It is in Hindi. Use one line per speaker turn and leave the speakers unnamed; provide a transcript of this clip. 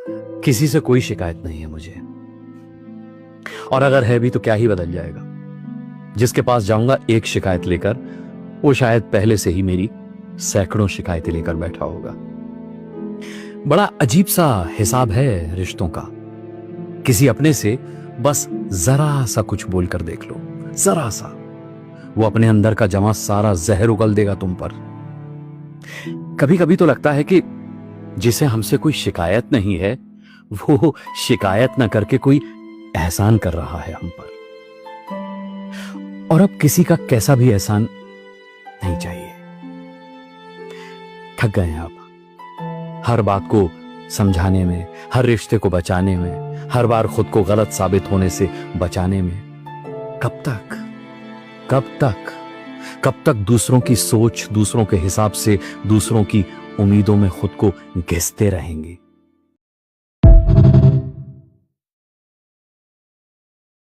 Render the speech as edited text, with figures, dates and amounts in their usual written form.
किसी से कोई शिकायत नहीं है मुझे, और अगर है भी तो क्या ही बदल जाएगा। जिसके पास जाऊंगा एक शिकायत लेकर, वो शायद पहले से ही मेरी सैकड़ों शिकायतें लेकर बैठा होगा। बड़ा अजीब सा हिसाब है रिश्तों का। किसी अपने से बस जरा सा कुछ बोलकर देख लो, जरा सा, वो अपने अंदर का जमा सारा जहर उगल देगा तुम पर। कभी कभी तो लगता है कि जिसे हमसे कोई शिकायत नहीं है, वो शिकायत ना करके कोई एहसान कर रहा है हम पर। और अब किसी का कैसा भी एहसान नहीं चाहिए। थक गए हैं अब हर बात को समझाने में, हर रिश्ते को बचाने में, हर बार खुद को गलत साबित होने से बचाने में। कब तक कब तक कब तक दूसरों की सोच, दूसरों के हिसाब से, दूसरों की उम्मीदों में खुद को घिसते रहेंगे।